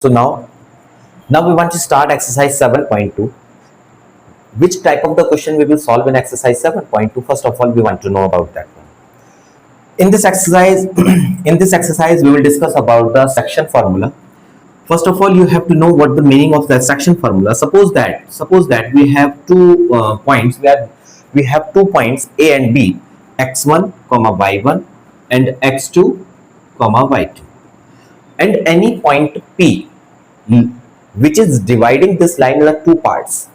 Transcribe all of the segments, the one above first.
So now we want to start exercise 7.2. Which type of the question we will solve in exercise 7.2? First of all, we want to know about that one. In this exercise, we will discuss about the section formula. First of all, you have to know what the meaning of the section formula. Suppose that we have two points. We have 2 points A and B, x1, y1, and x2, y2, and any point P which is dividing this line into two parts.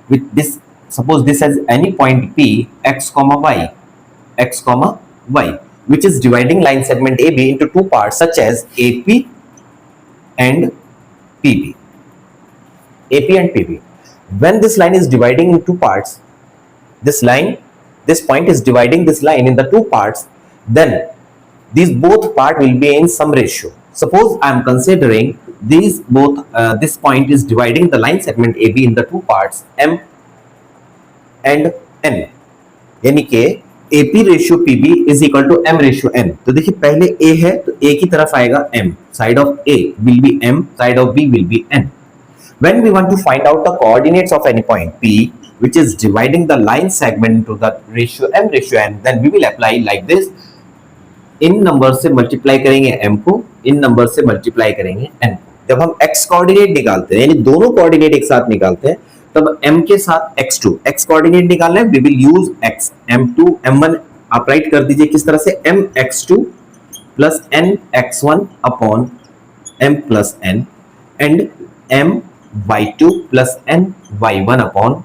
With this, suppose this has any point P, x, y, which is dividing line segment AB into two parts, such as AP and PB. When this line is dividing in two parts, this point is dividing this line in the two parts, then these both part will be in some ratio. Suppose I am considering this point is dividing the line segment AB in the two parts M and N, यानी कि AP ratio PB is equal to M ratio N. तो देखिए पहले A है तो A की तरफ आएगा M, side of A will be M, side of B will be N. When we want to find out the coordinates of any point P which is dividing the line segment into the ratio M ratio N, then we will apply like this. In number से multiply करेंगे m को, इन number से multiply करेंगे n को. जब हम x coordinate निकालते हैं, यानी दोनों कोऑर्डिनेट एक साथ निकालते हैं, तब m के साथ x कोऑर्डिनेट निकालना है, we will use x, m2 m1 आप राइट कर दीजिए किस तरह से, mx2 plus nx1 upon m plus n and my2 plus ny1 upon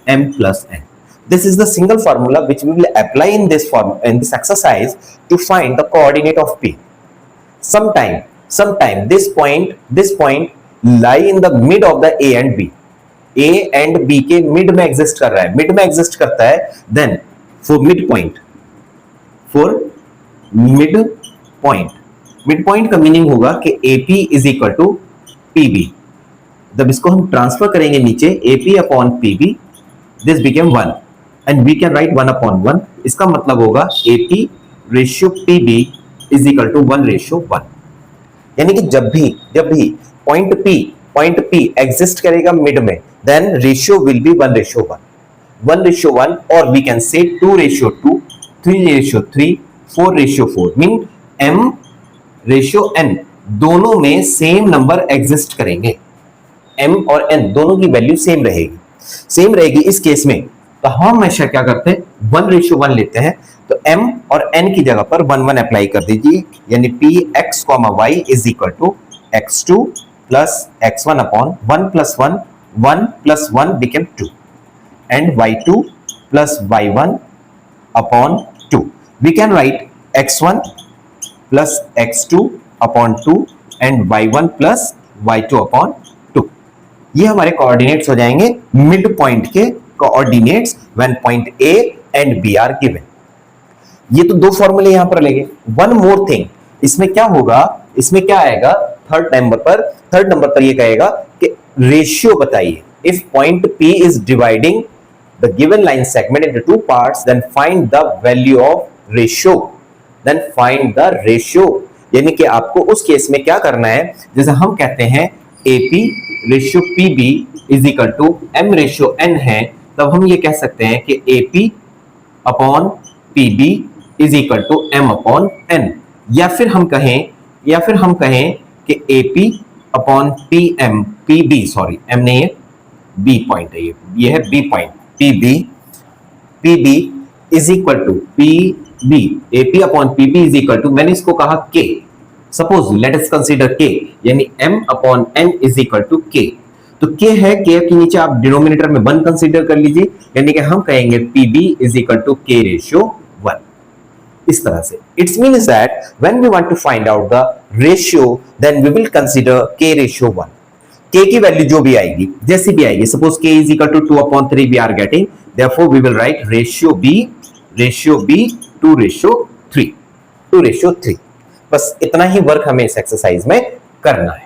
m plus n. This is the single formula which we will apply in this exercise to find the coordinate of P. Sometime this point lie in the mid of the A and B. A and B के mid में exist कर रहा है, mid में exist करता है, then for midpoint का meaning होगा कि AP is equal to PB. जब इसको हम ट्रांसफर करेंगे नीचे, AP upon PB, this became 1. And we can write 1 upon 1. इसका मतलब होगा AP ratio PB is equal to 1 ratio 1. यानी कि जब भी पॉइंट P एग्जिस्ट करेगा मिड में, then ratio will be 1 ratio 1. 1 ratio 1, or we can say 2 ratio 2, 3 ratio 3, 4 ratio 4. Mean M ratio N दोनों में सेम नंबर एग्जिस्ट करेंगे. M और N दोनों की वैल्यू सेम रहेगी. इस केस में तो हम हमेशा क्या करते हैं, 1 रेशियो 1 लेते हैं. तो m और n की जगह पर 1 1 अप्लाई कर दीजिए, यानी p x, y is equal to x2 plus x1 upon 1 plus 1 became 2 and y2 plus y1 upon 2. We can write x1 plus x2 upon 2 and y1 plus y2 upon 2. ये हमारे coordinates हो जाएंगे mid point के coordinates when point A and B are given. ये तो दो फॉर्मूले यहां पर लगे. वन मोर थिंग, इसमें क्या होगा, इसमें क्या आएगा, थर्ड नंबर पर ये कहेगा कि रेशियो बताइए. If point P is dividing the given line segment into two parts, then find the value of ratio. यानी कि आपको उस केस में क्या करना है, जैसे हम कहते हैं AP ratio PB is equal to M ratio N है, तब हम ये कह सकते हैं कि AP upon PB is equal to M upon N. या फिर हम कहें कि AP upon PB, sorry M नहीं है, B पॉइंट है, ये है B point, PB is equal to PB, AP upon PB is equal to, मैंने इसको कहा K. Suppose let us consider K, यानी M upon N is equal to K. तो K है, K के नीचे आप डिनोमिनेटर में 1 कंसीडर कर लीजिए, यानी कि हम कहेंगे PB is equal to K ratio 1. इस तरह से it's means that when we want to find out the ratio, then we will consider K ratio 1. K की वैल्यू जो भी आएगी, जैसी भी आएगी, suppose K is equal to 2 upon 3 we are getting, therefore we will write ratio B 2 ratio 3. बस इतना ही work हमें इस एक्सरसाइज में करना है.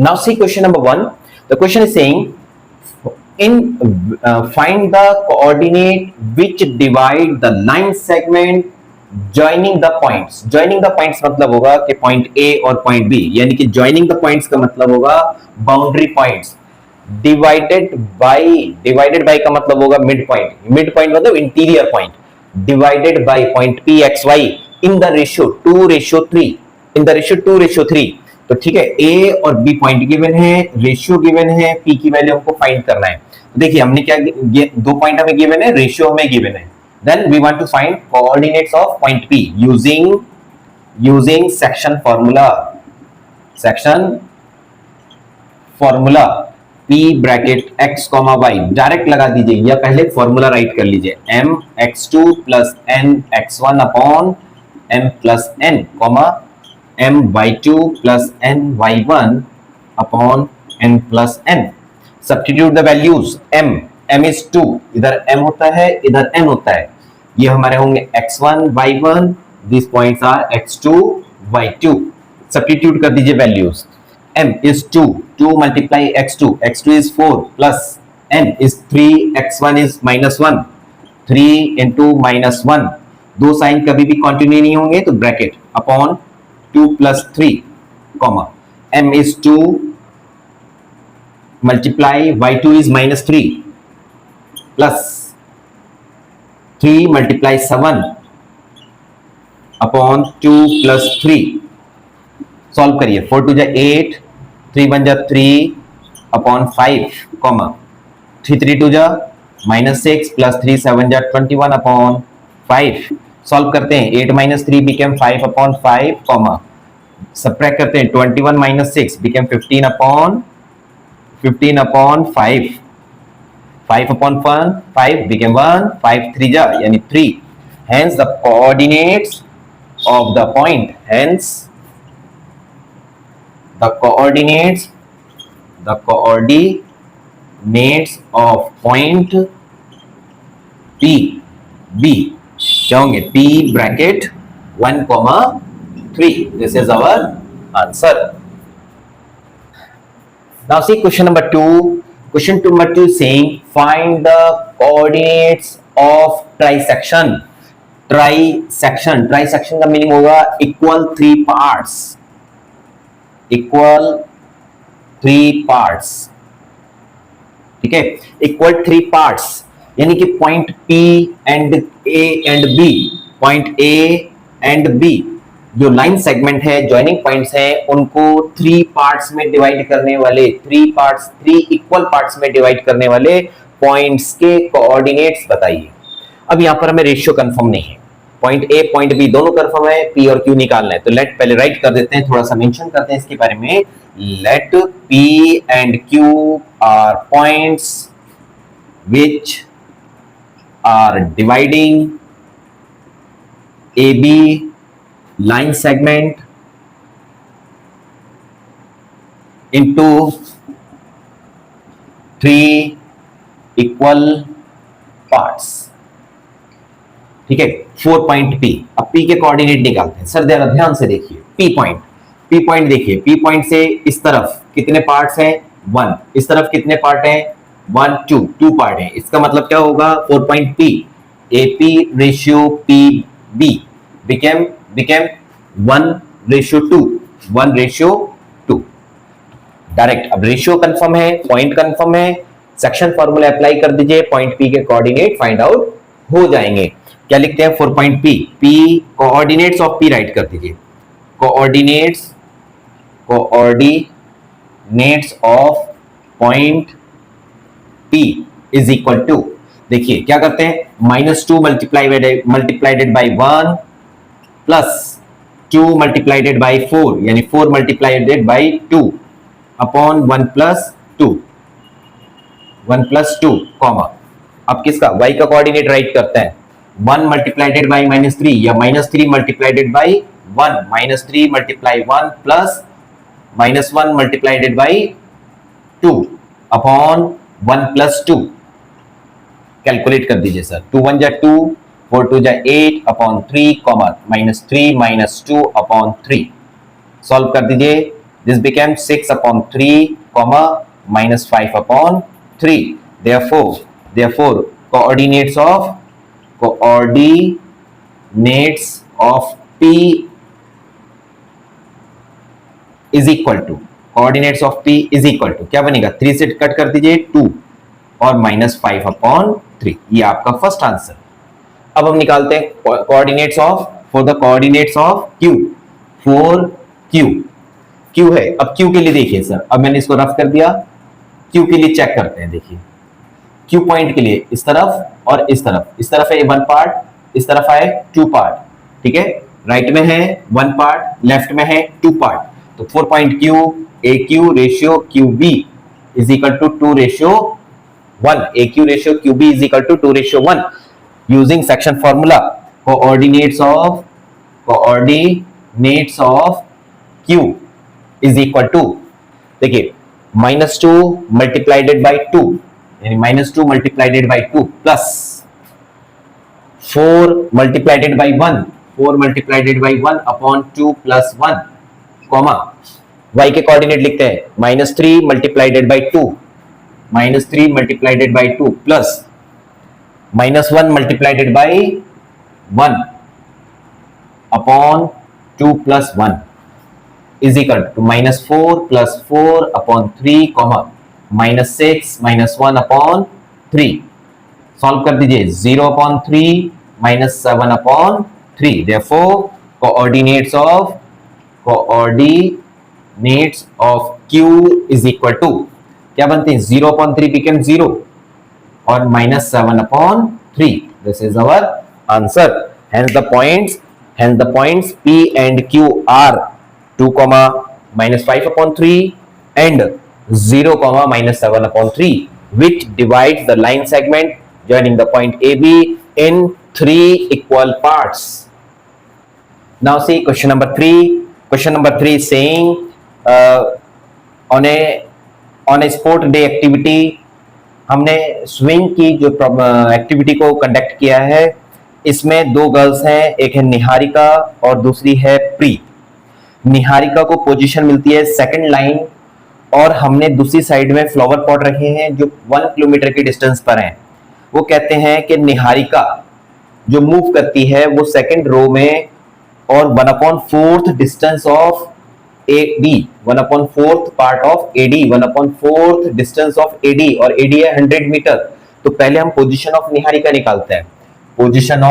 Now see question number 1. The question is saying find the coordinate which divide the line segment joining the points, joining the points मतलब होगा कि पॉइंट ए और पॉइंट बी, यानी कि ज्वाइनिंग द पॉइंट्स का मतलब होगा बाउंड्री पॉइंट्स डिवाइडेड बाय का मतलब होगा मिड पॉइंट, मिड पॉइंट मतलब interior point, divided by point P x y in the ratio 2:3, in the ratio 2:3। तो ठीक है, ए और बी पॉइंट गिवन है, रेशियो गिवन है, पी की वैल्यू हमको फाइंड करना है। तो देखिए हमने क्या, ये दो पॉइंट हमें गिवन है, रेशियो हमें गिवन है, then we want to find coordinates of point P using section formula P bracket x comma y direct लगा दीजिए या पहले फॉर्मूला राइट कर लीजिए, m x2 plus n x1 upon m plus n comma m y2 plus n y1 upon n plus n। Substitute the values, m is 2, इधर m होता है इधर n होता है, ये हमारे होंगे x1 y1, this points are x2 y2। Substitute कर दीजिए values, m is 2, 2 multiply x2, x2 is 4 plus n is 3, x1 is -1, 3 into -1, दो साइन कभी भी कंटिन्यू नहीं होंगे तो bracket upon 2 plus 3 comma m is 2 multiply y2 is -3 plus 3 multiply 7 upon 2 plus 3। Solve करिए, 4 2 जा 8, 3 1 जा 3 अपॉन 5 कॉमा 3 3 2 जा -6 प्लस 3 7 जा 21 अपॉन 5। सॉल्व करते हैं, 8 minus 3 became 5 upon 5 comma subtract करते हैं, 21 minus 6 became 15 upon 5, 5 upon 1 5 became 1, 5 3 जा यानी 3। hence the coordinates of the point, hence the coordinates of point P B क्या होंगे, P bracket 1, 3। This is our answer. Now see question number 2. Question number 2 is saying find the coordinates of trisection. Trisection का meaning होगा equal 3 parts, equal 3 parts, ठीक है, equal 3 parts यानी कि point P and A and B, point A and B जो line segment है, joining points हैं, उनको 3 पार्ट्स में डिवाइड करने वाले, 3 इक्वल पार्ट्स में डिवाइड करने वाले पॉइंट्स के कोऑर्डिनेट्स बताइए। अब यहां पर हमें रेशियो कंफर्म नहीं है, पॉइंट ए पॉइंट बी दोनों कंफर्म है, पी और क्यू निकालना है, तो लेट पहले राइट कर देते हैं, थोड़ा सा मेंशन करते हैं इसके बारे में। Let P and Q are points which are dividing AB line segment into 3 equal parts, ठीक है। 4 पॉइंट P, अब P के कोऑर्डिनेट निकालते हैं। सर जरा ध्यान से देखिए, P पॉइंट देखिए, P पॉइंट से इस तरफ कितने पार्ट्स हैं, 1, इस तरफ कितने पार्ट हैं, 1 2 पार्ट है। इसका मतलब क्या होगा, 4 point P AP ratio PB became 1:2 direct. अब रेशियो कंफर्म है, पॉइंट कंफर्म है, सेक्शन फॉर्मूला अप्लाई कर दीजिए, पॉइंट P के कोऑर्डिनेट फाइंड आउट हो जाएंगे। क्या लिखते हैं, 4 point P coordinates of P write कर दीजिए, coordinates of point P is equal to, देखिए क्या करते हैं, -2 multiplied by 1 plus 2 multiplied by 4 यानी 4 multiplied by 2 upon 1 plus 2 comma, अब किसका, y का कोऑर्डिनेट राइट करते हैं, 1 मल्टीप्लाइडेड बाई -3 या -3 multiplied by 1, -3 multiply 1 plus -1 multiplied by 2 upon 1 plus 2। Calculate कर दीजिए सर, 2 1 जा 2, 4 2 जा 8 अपॉन 3 कॉमा -3 -2 अपॉन 3। सॉल्व कर दीजिए, this became 6 upon 3 comma -5 upon 3। Therefore coordinates of P is equal to, coordinates of P is equal to क्या बनेगा, 3 से cut कर दीजिए 2 और -5/3, ये आपका फर्स्ट आंसर। अब हम निकालते हैं coordinates of, for the coordinates of Q, for Q है। अब Q के लिए देखिए सर, अब मैंने इसको रफ कर दिया, Q के लिए चेक करते हैं। देखिए Q पॉइंट के लिए इस तरफ और इस तरफ है 1 पार्ट, इस तरफ है 2 पार्ट, ठीक है, राइट में है 1 पार्ट, लेफ्ट में है 2 पार्ट। तो 4 point Q, AQ ratio QB is equal to 2:1, AQ ratio QB is equal to 2:1 using section formula. Coordinates of Q is equal to, देखिए -2 मल्टीप्लाइडेड बाई 2, यानी -2 multiplied by 2 plus 4 multiplied by 1, 4 multiplied by 1 upon 2 plus 1, comma y के coordinate लिखते हैं -3 multiplied by 2, -3 multiplied by 2 plus -1 multiplied by 1 upon 2 plus 1 is equal to -4 plus 4 upon 3, comma -6 -1 upon 3। Solve कर दीजिए, 0/3 -7/3। Therefore coordinates of Q is equal to क्या बनते हैं, 0/3 become 0 और -7/3। This is our answer. Hence the points P and Q are 2, -5/3 and 0, -7/3, which divides the line segment joining the point AB in 3 equal parts. Now see question number 3. Question number 3 is saying on a sport day activity, हमने swing की जो activity को conduct किया है, इसमें 2 girls हैं, एक है निहारिका और दूसरी है प्रीत। निहारिका को पोजीशन मिलती है सेकंड लाइन और हमने दूसरी साइड में फ्लावर पॉट रखे हैं जो 1 किलोमीटर की डिस्टेंस पर हैं। वो कहते हैं कि निहारिका जो मूव करती है वो सेकंड रो में और 1/4 distance of AD, 1/4 part of AD, 1/4 distance of AD, और AD है 100 मीटर। तो पहले हम पोजीशन ऑफ निहारिका निकालते हैं। Position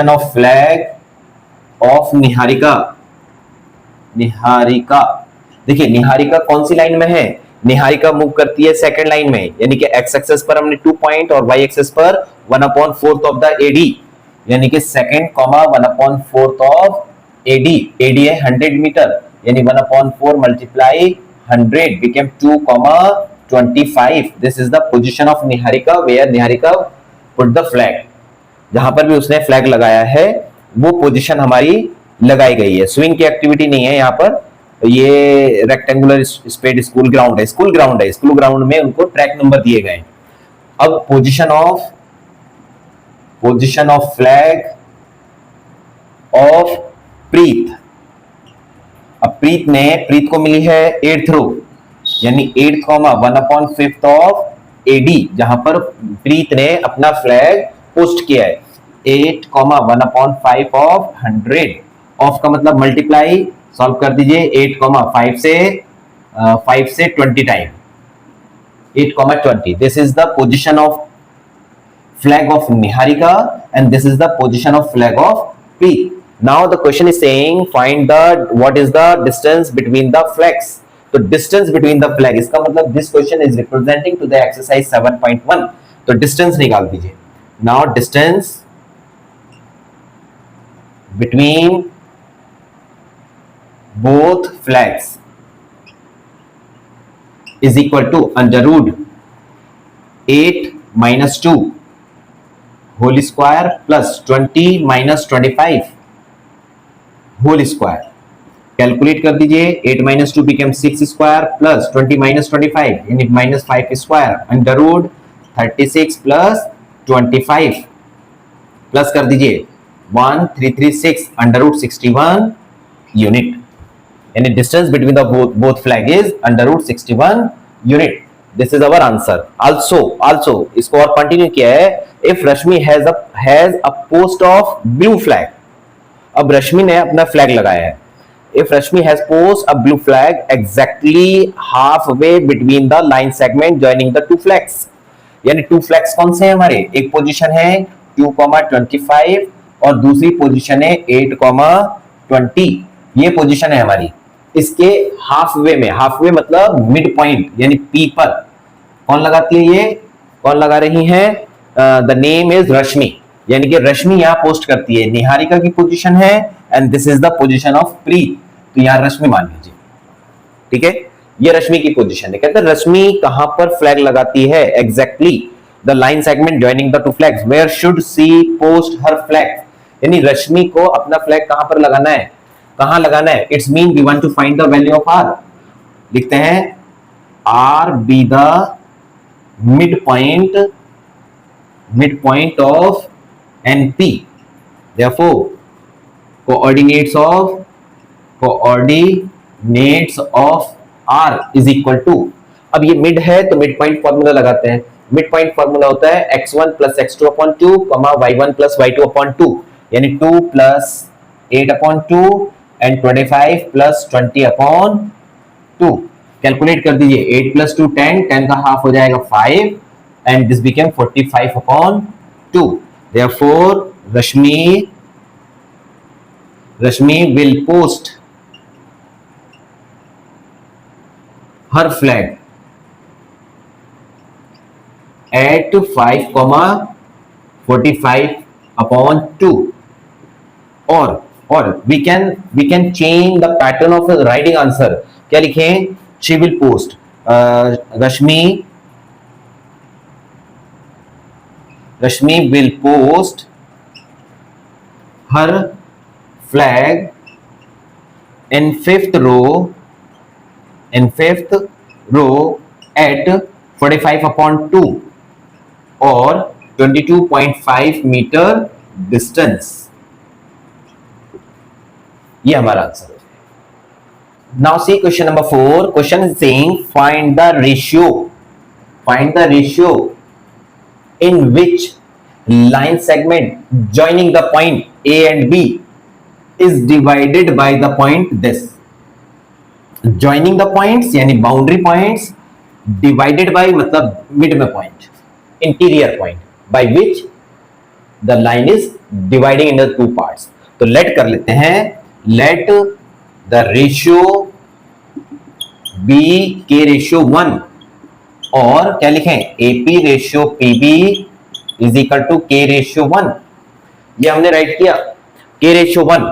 of flag of Niharika. देखिए निहारिका कौन सी लाइन में है, निहारिका मूव करती है सेकंड लाइन में, यानी कि x एक्सिस पर हमने 2 पॉइंट और y एक्सिस पर 1/4 ऑफ द AD, यानी कि सेकंड, 1/4 ऑफ AD है 100 मीटर, यानी 1/4 multiply 100 become 2,25। This is the position of Niharika where Niharika put the flag. जहां पर भी उसने फ्लैग लगाया है वो पोजीशन हमारी लगाई गई है। स्विंग की एक्टिविटी नहीं है यहाँ पर, ये रेक्टेंगुलर स्पेड स्कूल ग्राउंड है, स्कूल ग्राउंड में उनको ट्रैक नंबर दिए गए। अब पोजीशन ऑफ फ्लैग ऑफ प्रीत। अब प्रीत को मिली है 8th रो, यानी 8th, 1/5 ऑफ AD, जहां पर प्रीत ने अपना फ्लैग पोस्ट किया है। 8, 1/5 ऑफ 100, ऑफ का मतलब मल्टीप्लाई, सॉल्व कर दीजिए, 8, 5 से 20 time, 8, 20। This is the position of flag of Niharika and this is the position of flag of Preet. Now the question is saying find what is the distance between the flags. So distance between the flag, इसका मतलब this question is representing to the exercise 7.1. तो distance निकाल दीजिए। Now distance between both flags is equal to under root 8 minus 2 whole square plus 20 minus 25 whole square. Calculate कर दीजिए, 8 minus 2 become 6 square plus 20 minus 25 यानी -5 square, under root 36 plus 25 plus कर दीजिए 1336 under root 61 unit, यानी distance between the both flag is under root 61 unit. This is our answer. Also इसको और continue किया है, if Rashmi has a post of blue flag. अब रश्मि ने अपना फ्लैग लगाया है। If Rashmi has post a blue flag exactly half way between the line segment joining the two flags. यानी टू फ्लैग्स कौन से हैं हमारे, एक पोजीशन है 2,25 और दूसरी पोजीशन है 8,20। ये पोजीशन है हमारी। इसके हाफ वे में, हाफ वे मतलब मिड पॉइंट यानी पी पर कौन लगाती है, ये कौन लगा रही है, द नेम इज रश्मि। यानी कि रश्मि यहां पोस्ट करती है, निहारिका की पोजीशन है and this is the position of pre, तो यहां रश्मि मान लीजिए। ठीक है, ये रश्मि की पोजीशन है। कहते हैं रश्मि कहां पर फ्लैग लगाती है, exactly the line segment joining the two flags, where should she post her flag. यानी रश्मि को अपना फ्लैग कहां पर लगाना है, कहां लगाना है, it's mean we want to find the value of R. लिखते हैं R be the midpoint of NP. Therefore, coordinates of R is equal to, अब ये मिड है तो मिड पॉइंट फॉर्मूला लगाते हैं। मिड पॉइंट फॉर्मूला होता है x1 plus x2 upon 2, y1 plus y2 upon 2, यानी 2 plus 8 upon 2 and 25 plus 20 upon 2। Calculate कर दीजिए, 8 प्लस 2 10, 10 का हाफ हो जाएगा 5 and this became 45 upon 2. Therefore, Rashmi will post her flag at 5,45 upon 2. Or we can change the pattern of the writing answer. क्या लिखें, she will post Rashmi will post her flag in fifth row at 45 upon 2 or 22.5 meter distance। ये हमारा answer है। Now see question number 4. Question is saying find the ratio in which line segment joining the point A and B is divided by the point this। joining the points यानी boundary points, divided by मतलब mid में point, interior point by which the line is dividing into two parts। तो let कर लेते हैं, let the ratio be K ratio 1 और क्या लिखें, AP ratio PB is equal to K ratio 1। ये हमने राइट किया K रेशियो 1।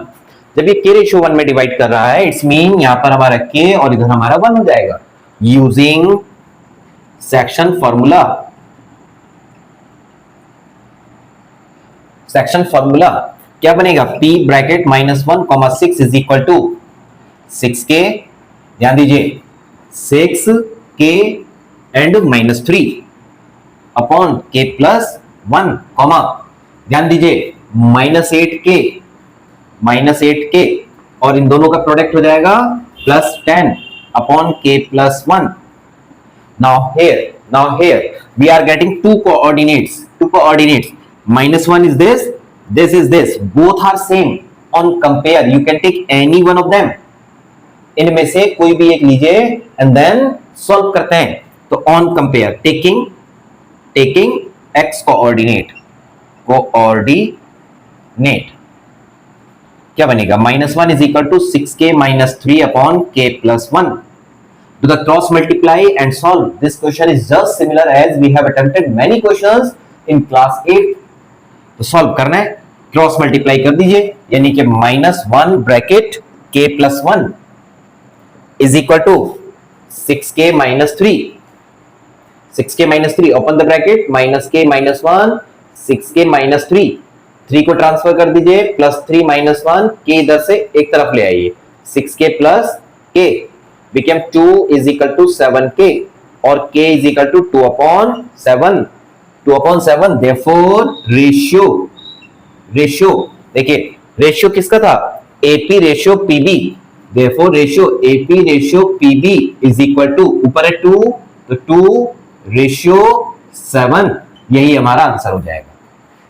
जब ये K रेशियो 1 में डिवाइड कर रहा है, इट्स मीन यहां पर हमारा K और इधर हमारा 1 हो जाएगा। यूजिंग सेक्शन फॉर्मूला क्या बनेगा, P bracket -1, 6 is equal to 6K, ध्यान दीजिए 6K and -3 upon K plus 1, ध्यान दीजिए -8K और इन दोनों का प्रोडक्ट हो जाएगा +10 upon K plus 1। now here we are getting two coordinates, -1 is this is this, both are same। on compare you can take any one of them, इनमें से कोई भी एक लीजिए एंड देन सॉल्व करते हैं। तो on compare taking x coordinate क्या बनेगा, -1 is equal to 6K -3 upon K plus 1। Do the cross multiply and solve. This question is just similar as we have attempted many questions in class 8। तो solve करना है, cross multiply कर दीजिए, यानी कि -1 bracket K plus 1 is equal to 6K -3, 6K -3 open the bracket, -K -1 6K -3, 3 को transfer कर दीजिए, +3 -1, K इधर से एक तरफ ले आइए, 6K plus K became 2 is equal to 7K और K is equal to 2 upon 7। therefore ratio देखिए, रेशियो किसका था, AP ratio PB। therefore ratio AP ratio PB is equal to, ऊपर है 2 तो 2:7 यही हमारा आंसर हो जाएगा।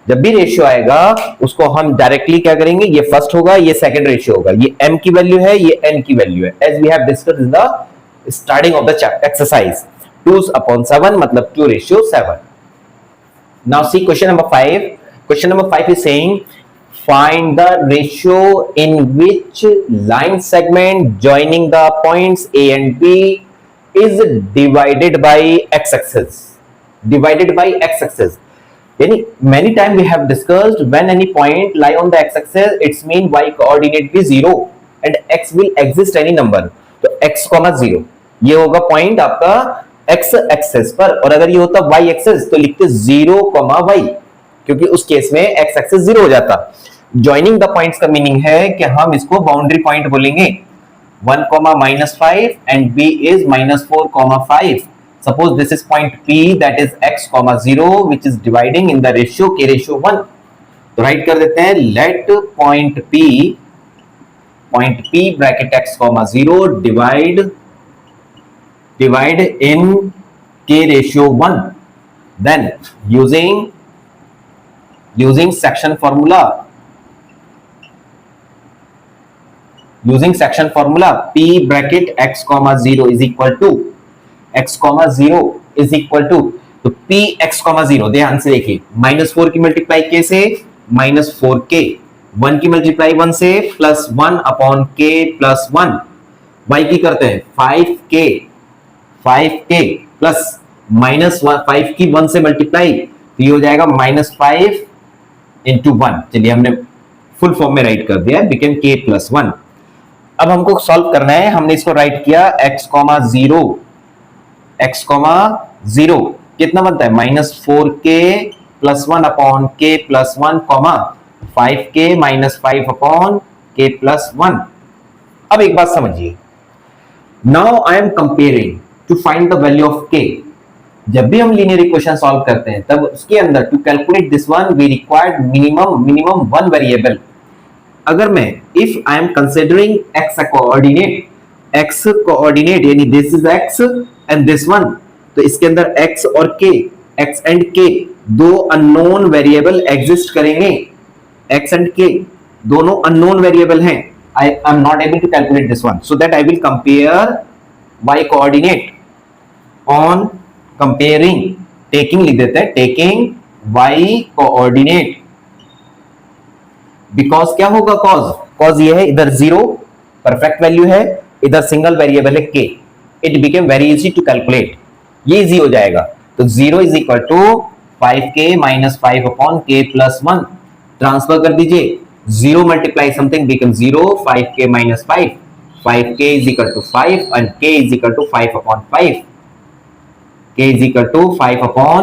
जब भी रेशियो आएगा उसको हम डायरेक्टली क्या करेंगे, ये फर्स्ट होगा, ये सेकंड रेशियो होगा, ये m की वैल्यू है, ये n की वैल्यू है, as we have discussed in the starting of the exercise. 2/7 मतलब 2:7। Now see question number 5. Question number 5 is saying find the ratio in which line segment joining the points A and B is divided by x-axis. Divided by x-axis. Many times we have discussed when any point lie on the x-axis, its mean y coordinate be 0 and x will exist any number. तो x, 0 ये होगा point आपका x access पर, और अगर ये होता y access तो लिखते 0, y, क्योंकि उस केस में x एक्सेस 0 हो जाता। ज्वाइनिंग द पॉइंट्स का मीनिंग है कि हम इसको बाउंड्री पॉइंट बोलेंगे। 1, -5 and b is -4, 5. Suppose this is point P, that is x, 0, which is dividing in the ratio k ratio 1. तो राइट कर देते हैं, let point P bracket x, 0 divide in k ratio 1. Then using section formula, P bracket x, 0 is equal to x, 0 is equal to, तो p x, 0 ध्यान से देखिए, -4 की multiply k से -4k, 1 की मल्टीप्लाई 1 से +1 अपॉन k +1, y की करते हैं 5k प्लस -5 की 1 से मल्टीप्लाई, तो ये हो जाएगा -5 into 1। चलिए हमने फुल फॉर्म में राइट कर दिया, बिकेम k + 1। अब हमको सॉल्व करना है, हमने इसको राइट किया x, 0 कितना बनता है, -4k + 1 upon k + 1, 5k -5 upon k + 1। अब एक बात समझिए, now I am comparing to find the value of k। जब भी हम लीनियर इक्वेशन सॉल्व करते हैं तब उसके अंदर to calculate this one we required minimum one variable. अगर मैं if I am considering x coordinate यानी this is x and this one, तो इसके अंदर x और k, x एंड k दो अननोन वेरिएबल एग्जिस्ट करेंगे। x एंड k दोनों अननोन वेरिएबल हैं। I am not able to calculate this one, so that I will compare y coordinate on comparing, taking लिख देते हैं, taking y coordinate, because क्या होगा, cos ये है, इधर 0 परफेक्ट वैल्यू है, इधर सिंगल वेरिएबल है k, it became very easy to calculate, ये इजी हो जाएगा। तो 0 is equal to 5k - 5 upon k + 1, transfer कर दीजिए, 0 multiply something becomes 0, 5k - 5, 5k is equal to 5 and k is equal to 5 upon 5, k is equal to 5 upon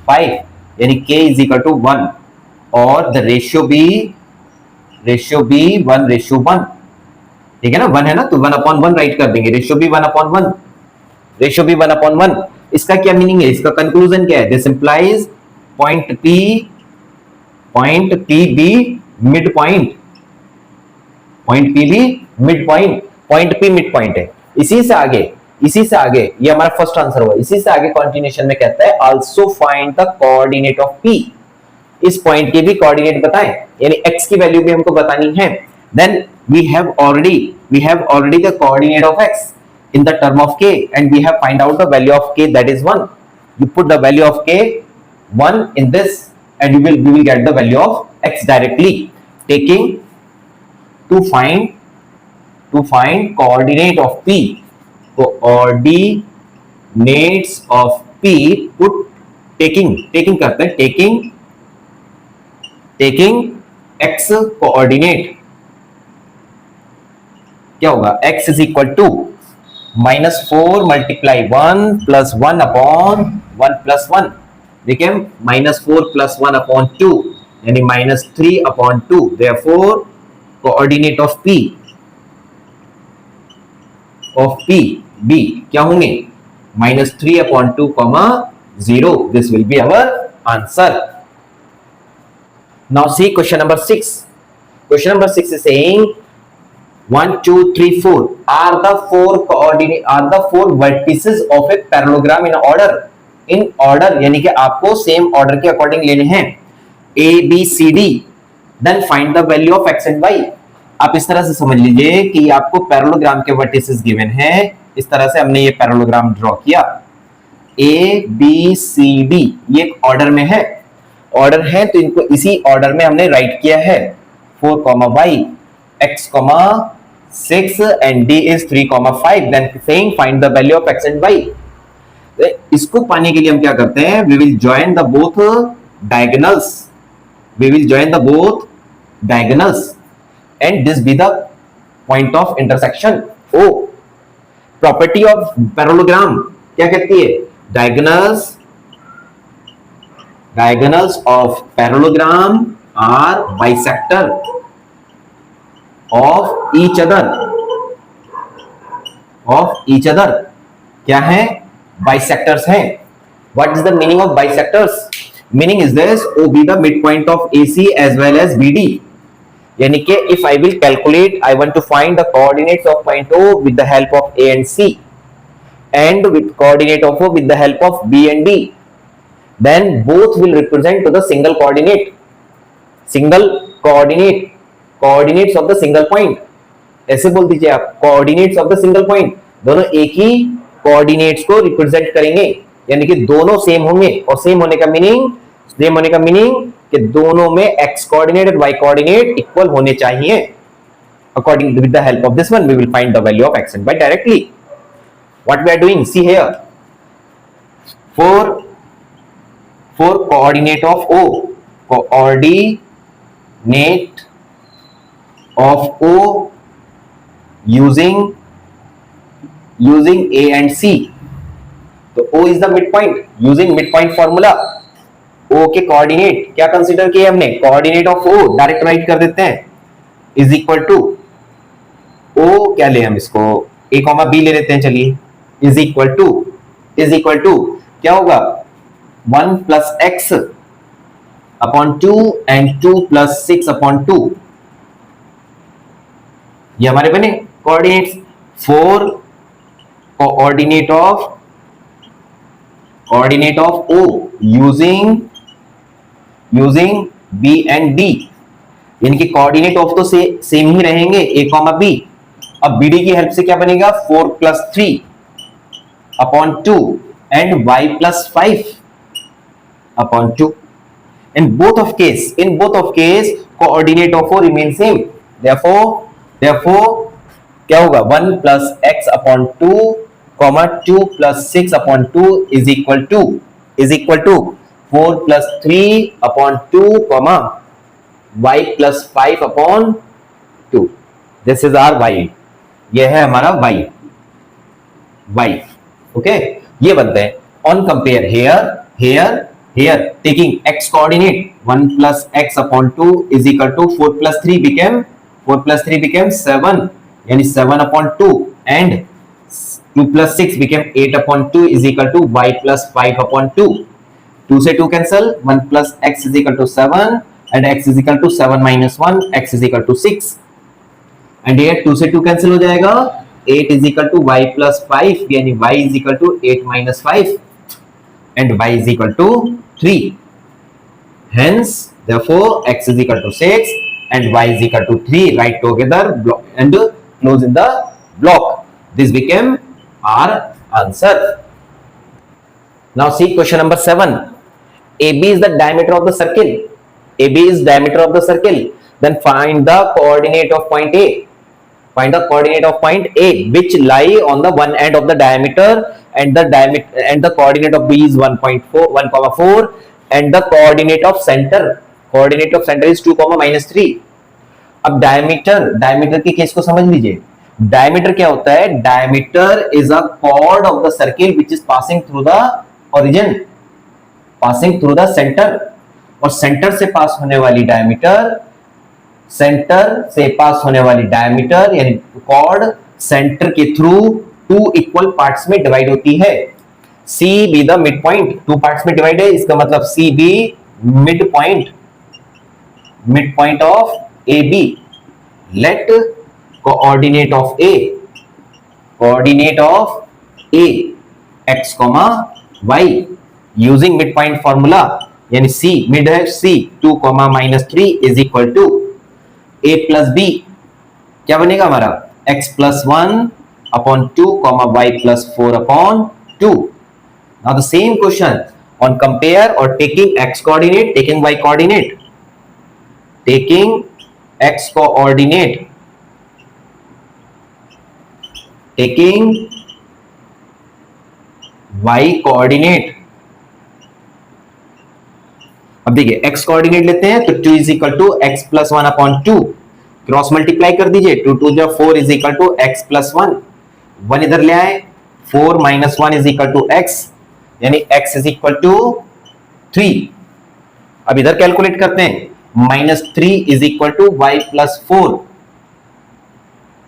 5, यानी k is equal to 1 और the ratio be 1:1, ठीक है ना, 1 है ना, तो 1/1 राइट कर देंगे, रेशियो भी 1/1। इसका क्या मीनिंग है, इसका कंक्लूजन क्या है, this implies point P be mid point, point P mid point है। इसी से आगे ये हमारा फर्स्ट आंसर हुआ। इसी से आगे कंटिन्यूएशन में कहता है also find the coordinate of P, इस पॉइंट के भी कोऑर्डिनेट बताएं, यानी x की वैल्यू भी हमको बतानी है। Then we have already the coordinate of x in the term of k and we have find out the value of k, that is 1. You put the value of k 1 in this and we will get the value of x directly, taking to find coordinate of P, coordinates of P, put taking करते हैं, taking x coordinate, क्या होगा, x is equal to -4 multiply 1 plus 1 upon 1 plus 1 became -4 plus 1 upon 2 यानी -3 upon 2। therefore coordinate of P B क्या होंगे, -3 upon 2, 0। this will be our answer। now see question number 6 is saying 1 2 3 4 are the four vertices of a parallelogram in order, यानी कि आपको same order के according लेने हैं A B C D, then find the value of x and y। आप इस तरह से समझ लीजिए कि आपको पैरेललोग्राम के वर्टिसेस गिवन हैं। इस तरह से हमने ये पैरेललोग्राम ड्रॉ किया, A B C D ये एक ऑर्डर में है, ऑर्डर है तो इनको इसी ऑर्डर में हमने राइट किया है 4, y, x, 6 and d is 3, 5, then saying find the value of x and y। इसको पाने के लिए हम क्या करते हैं, we will join the both diagonals, and this be the point of intersection O। property of parallelogram क्या कहती है, diagonals of parallelogram are bisector of each other। क्या है, bisectors हैं। what is the meaning of bisectors? meaning is this, O be the midpoint of AC as well as BD। यानी कि if I will calculate, I want to find the coordinates of point O with the help of A and C and with coordinate of O with the help of B and D, then both will represent to the single coordinate, coordinates of the single point। ऐसे बोल दीजिए आप, coordinates of the single point, दोनों एक ही coordinates को represent करेंगे, यानी कि दोनों सेम होंगे। और सेम होने का मीनिंग कि दोनों में x कोऑर्डिनेट और y कोऑर्डिनेट इक्वल होने चाहिए। According with the help of this one we will find the value of x and y directly. What we are doing, see here, for coordinate of O, coordinate of O using A and C। तो O is the midpoint, using midpoint formula O के coordinate क्या consider किए हमने, coordinate of O direct right कर देते हैं, is equal to O क्या ले हम इसको A, B ले लेते हैं, चलिए, इज इक्वल टू क्या होगा 1 plus x upon 2 and 2 plus 6 upon 2। ये हमारे बने coordinates. 4 coordinate of O using B and D, यानी कि कोऑर्डिनेट ऑफ तो सेम ही रहेंगे A, B। अब BD की हेल्प से क्या बनेगा, 4 plus 3 upon 2 and y plus 5 upon 2। in both of case coordinate of O remain same, therefore क्या होगा, 1 plus x upon 2, 2 plus 6 upon 2 is equal to 4 plus 3 upon 2, y plus 5 upon 2। this is our y, ये है हमारा y। Okay, ये बनते हैं। On compare here taking x coordinate 1 plus x upon 2 is equal to 4 plus 3 became 7, यानी 7 upon 2 and 2 plus 6 became 8 upon 2 is equal to y plus 5 upon 2। 2 से 2 cancel, 1 plus x is equal to 7 and x is equal to 7 minus 1, x is equal to 6 and here 2 से 2 cancel हो जाएगा, 8 is equal to y plus 5, यानी y is equal to 8 minus 5 and y is equal to 3। hence therefore x is equal to 6 and y is equal to 3, write together and close in the block। this became our answer। now see question number 7। AB is the diameter of the circle, then find the coordinate of point A। find the coordinate of point A which lie on the one end of the diameter and the coordinate of B is 1.4 and the coordinate of center is 2, -3। अब diameter के case को समझ लीजिए। Diameter क्या होता है, diameter is a chord of the circle which is passing through the origin, passing through the centre, और centre से पास होने वाली डायमीटर यानी कॉर्ड सेंटर के थ्रू 2 इक्वल पार्ट्स में डिवाइड होती है। C be the mid point, 2 parts में डिवाइड है, इसका मतलब C be mid point of A B. Let coordinate of A, coordinate of A x comma y using mid point formula, यानी C mid है C 2 comma -3 is equal to A plus B, क्या बनेगा हमारा x plus 1 upon 2 comma y plus 4 upon 2. Now the same question on compare or taking x coordinate, taking y coordinate, taking x coordinate, taking y coordinate. अब देखिए x coordinate लेते हैं तो 2 is equal to x plus 1 upon 2, cross multiply कर दीजिए 2 2 जा 4 is equal to x plus 1, 1 इधर ले आए 4 minus 1 is equal to x, यानी x इज इक्वल टू 3. अब इधर कैलकुलेट करते हैं -3 is equal to y plus 4,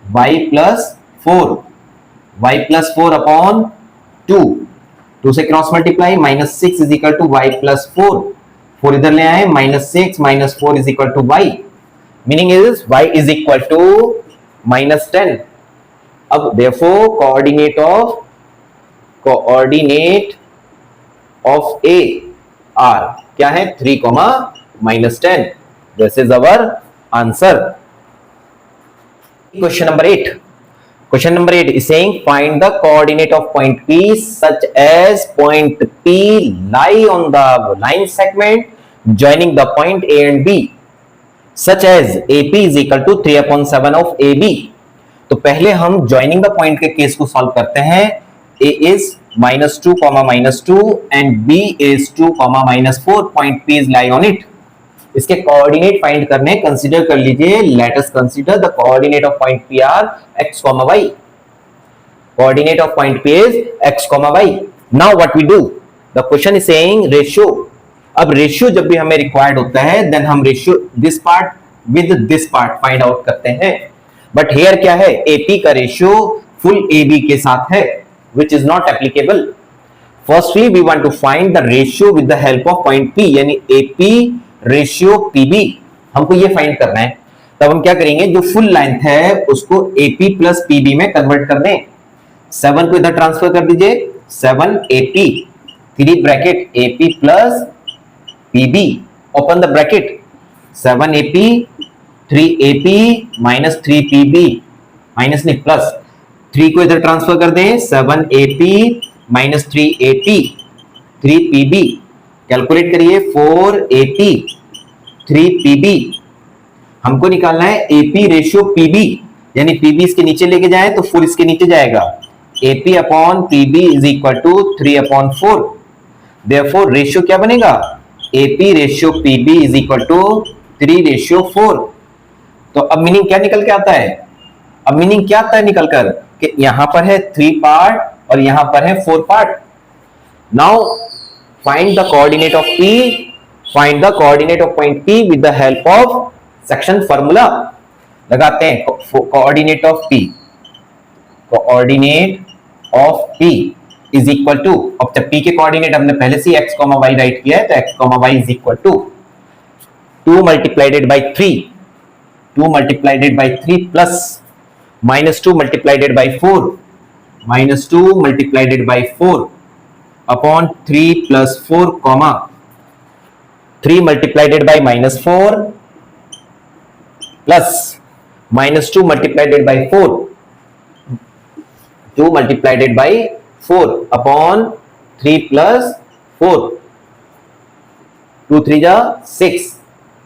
y plus 4, y plus 4 upon 2, 2 से cross multiply -6 is equal to y plus 4, 4 इधर ले आए -6 minus 4 is equal to y, meaning is y is equal to -10. अब therefore coordinate of A are क्या है 3 -10. This is our answer. Question number 8. Question number 8 is saying find the coordinate of point P such as point P lie on the line segment joining the point A and B such as AP is equal to 3/7 of AB. तो पहले हम joining the point के case को solve करते हैं. A is -2, -2 and B is 2, -4. Point P is lie on it. इसके कोऑर्डिनेट फाइंड करने, कंसीडर कर लीजिए, let us consider the coordinate of point P are x, y. Coordinate of point P is x, y. Now what we do, the question is saying ratio. अब ratio जब भी हमें रिक्वायर्ड होता है देन हम ratio this part with this part find out करते हैं. But here क्या है, AP का रेशियो फुल AB के साथ है, which is not applicable. Firstly we want to find the ratio with the help of point P, यानी AP ratio PB हमको ये फाइंड करना है. तब हम क्या करेंगे, जो फुल लेंथ है उसको AP प्लस PB में कन्वर्ट कर दें. 7 को इधर ट्रांसफर कर दीजिए, 7 AP 3 bracket AP plus PB open the bracket, 7 AP 3 AP minus 3 PB minus नहीं प्लस 3 को इधर ट्रांसफर कर दें, 7 AP minus 3 AP 3 PB. Calculate करिए 4 AP 3 PB. हमको निकालना है AP रेशियो PB, यानी PB इसके नीचे लेके जाए तो 4 इसके नीचे जाएगा. AP upon PB is equal to 3/4. Therefore ratio क्या बनेगा, AP ratio PB is equal to 3/4. तो अब मीनिंग क्या निकल के आता है, अब मीनिंग क्या आता है निकलकर कि यहां पर है 3 पार्ट और यहां पर है 4 part. Now find the coordinate of P, find the coordinate of point P with the help of section formula. लगाते हैं coordinate of P, coordinate of P is equal to, अब जब P के coordinate हमने पहले से x, y राइट किया है तो x, y is equal to 2 multiplied by 3, 2 multiplied by 3 plus -2 multiplied by 4, -2 multiplied by 4 upon 3 plus 4 comma 3 multiplied by -4 plus -2 multiplied by 4, 2 multiplied by 4 upon 3 plus 4, 2 3 जा 6,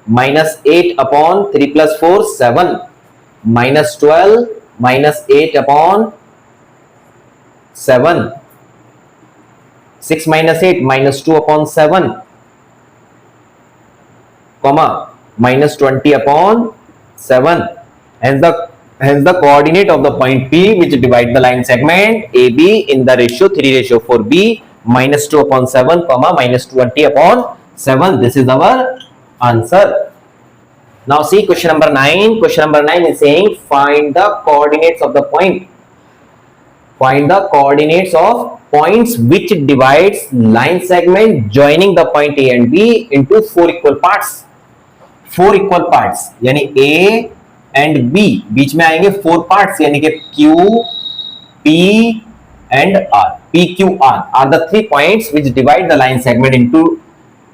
-8 upon 3 plus 4 7, -12 -8 upon 7, 6 minus 8 -2 upon 7, comma -20 upon 7. Hence the coordinate of the point P which divide the line segment AB in the ratio 3/4B -2 upon 7, comma -20 upon 7. This is our answer. Now see question number 9. Question number 9 is saying find the coordinates of the point. Find the coordinates of points which divides line segment joining the point A and B into 4 equal parts. 4 equal parts यानी A and B, बीच में आएंगे 4 parts यानी कि Q, P and R. P, Q, R are the 3 points which divide the line segment into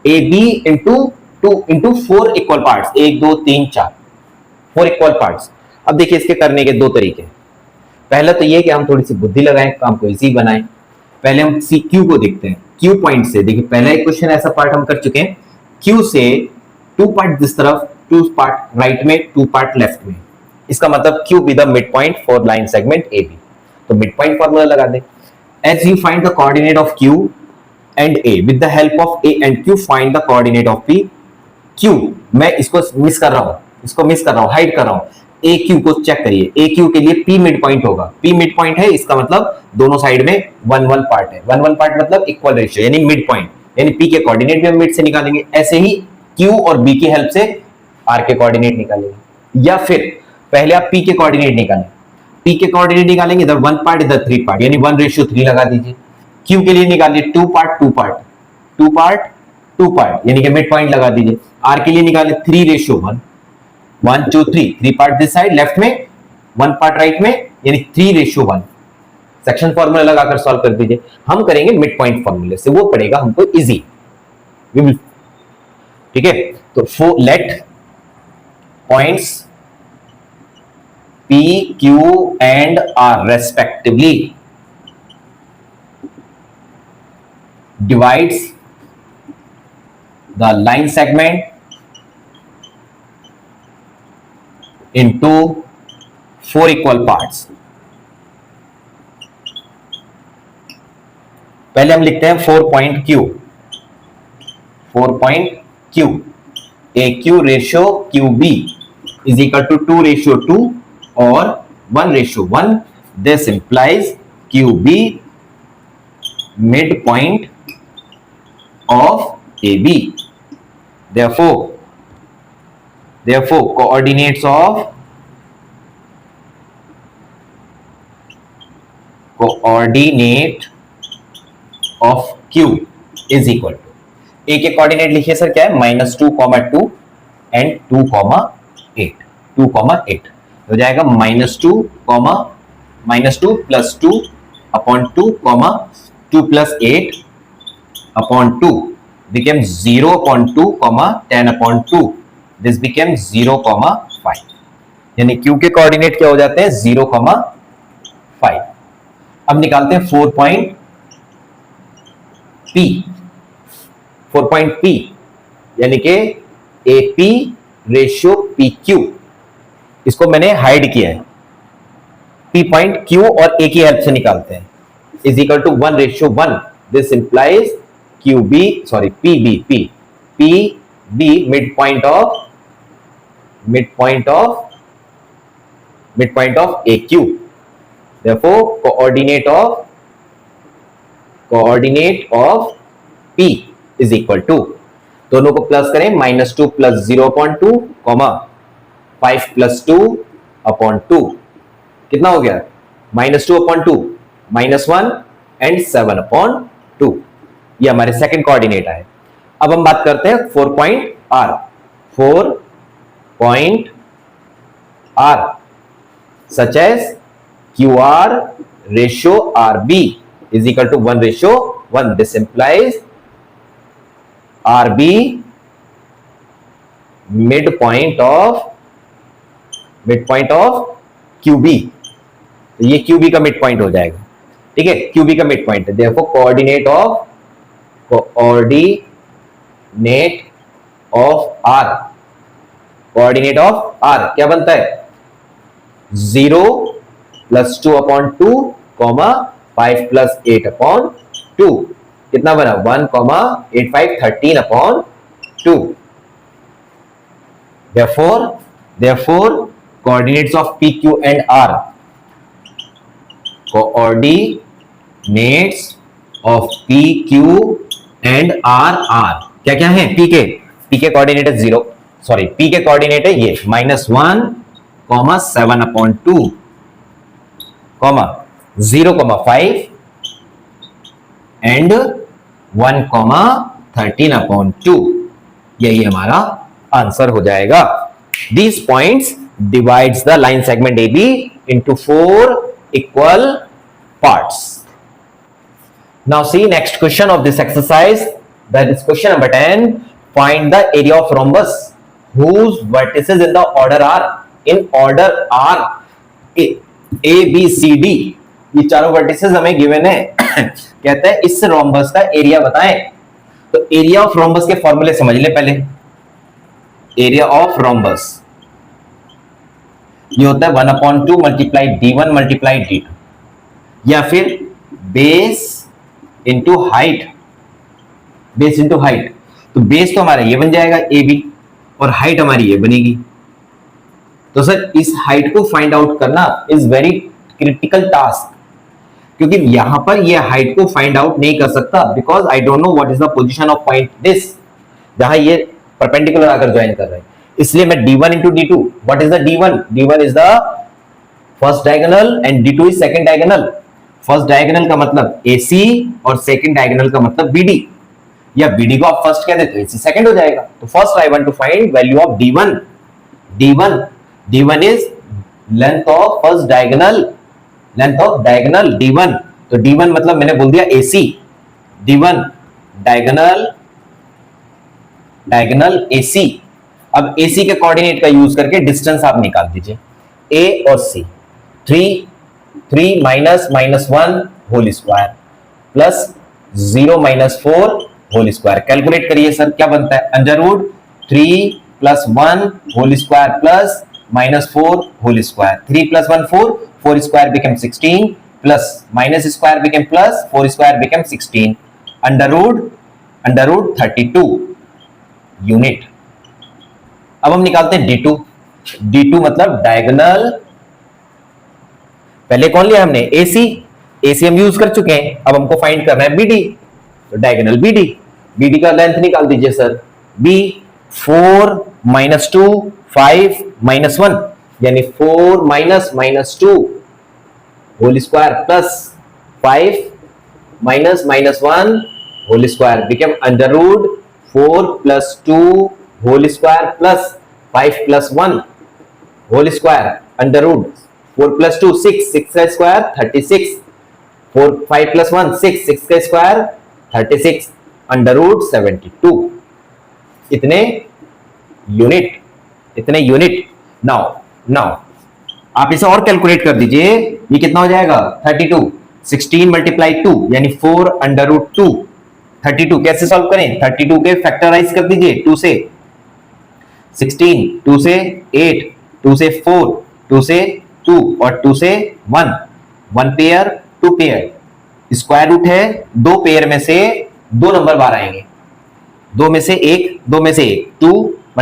A B into 4 equal parts. 1 2 3 4 4 equal parts. अब देखिए इसके करने के 2 तरीके. पहला तो ये कि हम थोड़ी सी बुद्धि लगाएं, काम को इजी बनाएं. पहले हम सी क्यू को देखते हैं. क्यू पॉइंट से देखिए पहला एक क्वेश्चन ऐसा पार्ट हम कर चुके हैं. क्यू से 2 पार्ट दिस तरफ, 2 पार्ट राइट में, 2 पार्ट लेफ्ट में. इसका मतलब Q be the mid point for line segment A B. तो मिड पॉइंट फॉर्मूला लगा दें. As you find the coordinate of Q and A with the help of A and Q find the coordinate of P. Q मैं इसको miss कर रहा हूं, hide कर रहा हूं. ए क्यू को चेक करिए. ए क्यू के लिए पी मिड पॉइंट होगा. पी मिड पॉइंट है, इसका मतलब दोनों साइड में 1 1 पार्ट है. 1 1 पार्ट मतलब इक्वल रेशियो यानी मिड पॉइंट, यानी पी के कोऑर्डिनेट भी हम मिड से निकालेंगे. ऐसे ही क्यू और बी की हेल्प से आर के कोऑर्डिनेट निकालेंगे. या फिर पहले आप पी के कोऑर्डिनेट निकालें. पी के कोऑर्डिनेट निकालेंगे इधर 1 पार्ट इधर 3 पार्ट यानी 1:3 लगा दीजिए. क्यू के लिए निकालिए 2 पार्ट 2 पार्ट 2 पार्ट 2 पार्ट यानी कि मिड पॉइंट लगा दीजिए. आर के लिए निकाले 3:1 1 2 3 पार्ट दिस साइड लेफ्ट में, 1 पार्ट राइट में यानी 3:1. सेक्शन फॉर्मूला लगाकर सॉल्व कर दीजिए. हम करेंगे मिड पॉइंट फॉर्मूले से, वो पड़ेगा हमको इजी. ठीक है. तो let points P, Q and R respectively divides the line segment into 4 equal parts. पहले हम लिखते हैं 4 point Q. 4 point Q. AQ ratio QB is equal to 2:2 or 1:1. This implies QB midpoint of AB. Therefore coordinates of Q is equal to, A के coordinate लिखिए sir क्या है, -2, 2 and 2, 8 हो जाएगा. -2 plus 2 upon 2, 2 plus 8 upon 2 became 0/2, 10/2. This became 0,5. यानी Q के coordinate क्या हो जाते हैं 0,5. अब निकालते हैं 4 पॉइंट P यानी कि AP रेशियो PQ. इसको मैंने हाइड किया है. P पॉइंट Q और A की हेल्प से निकालते हैं. Is equal to 1:1. This implies PB midpoint of AQ. Therefore coordinate of P is equal to, दोनों को प्लस करें, -2 प्लस 0/2, 5 प्लस 2/2. कितना हो गया? -2/2, -1 एंड 7/2. ये हमारे सेकंड कोऑर्डिनेट है. अब हम बात करते हैं 4 point R. 4 point R such as QR ratio RB is equal to 1:1. This implies RB midpoint of QB. तो ये QB का मिड पॉइंट हो जाएगा. ठीक है, QB का मिड पॉइंट है. देखो कोऑर्डिनेट ऑफ R क्या बनता है? 0 प्लस 2/2, 5 प्लस 8/2. कितना बना? 1,85, 13/2. Therefore coordinates of PQ and R. Coordinates of PQ and R क्या है? P के कोऑर्डिनेट है 0. सॉरी, P के कोऑर्डिनेट है ये -1, 7/2, 0,5 एंड 1,13/2. यही हमारा आंसर हो जाएगा. These points divides the line segment AB into 4 equal parts. Now see next question of this exercise, that is question number 10. Find the area of rhombus whose vertices in the order are A B C D, ये चारों vertices हमें given है कहते हैं इस rhombus का area बताएं। तो एरिया ऑफ रोम्बस के फॉर्मूले समझ ले पहले। एरिया ऑफ रोम्बस ये होता है 1/2 मल्टीप्लाई D1 मल्टीप्लाई D2, या फिर base into height, base into height. तो बेस तो हमारा ये बन जाएगा AB और हाइट हमारी ये बनेगी। तो सर इस हाइट को फाइंड आउट करना इज वेरी क्रिटिकल टास्क, क्योंकि यहां पर ये हाइट को फाइंड आउट नहीं कर सकता because I don't know what is the position of point this, जहां ये परपेंडिकुलर आकर ज्वाइन कर रहे हैं। इसलिए मैं D1 into D2, what is the D1? D1 is the first diagonal and D2 is second diagonal. First diagonal का मतलब AC और सेकंड डायगोनल का मतलब BD, या BD को आप फर्स्ट कह देते हो AC सेकंड हो जाएगा। तो first I want to find value of D1 is length of first diagonal, length of diagonal D1। तो D1 मतलब मैंने बोल दिया AC, D1 diagonal AC। अब AC के कोऑर्डिनेट का यूज करके डिस्टेंस आप निकाल दीजिए A और C। 3 minus -1 whole square plus 0 - 4 whole square. Calculate करिए सर क्या बनता है, under root 3 + 1 whole square plus -4 whole square. 3 + 1 4 square became 16 plus minus square became plus 4 square became 16 under root 32 unit. अब हम निकालते हैं D2 मतलब डायगोनल, पहले कौन लिया हमने AC हम यूज कर चुके हैं, अब हमको फाइंड करना है BD। तो डायगोनल BD का लेंथ निकाल दीजिए सर, B 4 - 2 5 - 1 यानी 4 - -2 whole square plus 5 - -1 whole square become under root 4 + 2 whole square plus 5 + 1 whole square under root 4 + 2 6 का स्क्वायर 36 4 5 + 1 6 का स्क्वायर 36 अंडर रूट 72 इतने यूनिट। नाउ आप इसे और कैलकुलेट कर दीजिए, ये कितना हो जाएगा 32 16 × 2 यानी 4 अंडर रूट 2 32। कैसे सॉल्व करें, 32 के फैक्टराइज कर दीजिए 2 से 16 2 से 8 2 से 4 2 से 2 और 2 से 1 पेयर 2 पेयर। स्क्वायर रूट है, 2 पेयर में से 2 नंबर बाहर आएंगे, 2 में से 1 2 2 ×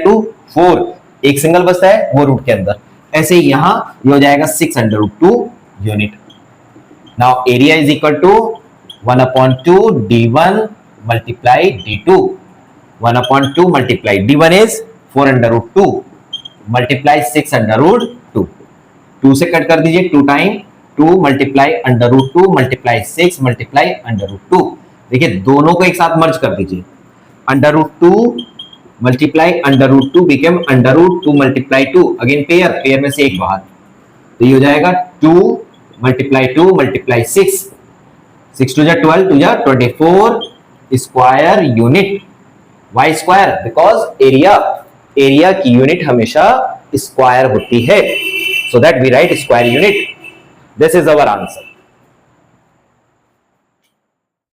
2 4 एक सिंगल बचता है वो रूट के अंदर। ऐसे ही यहां ये हो जाएगा 6 under root 2 unit. Now area is equal to 1/2 D1 multiply D2। 1/2 multiply D1 is 4 under root 2 multiply 6 under root 2। 2 से कट कर दीजिए 2 time 2 multiply under root 2 multiply 6 multiply under root 2। देखिए दोनों को एक साथ मर्ज कर दीजिए, under root 2 multiply under root 2 become under root 2 multiply 2 again pair में से एक बाहर। तो ये हो जाएगा 2 multiply 2 multiply 6 6 2 12 2 24 square unit. Why square because area की यूनिट हमेशा स्क्वायर होती है, so that we write square unit. This is our answer.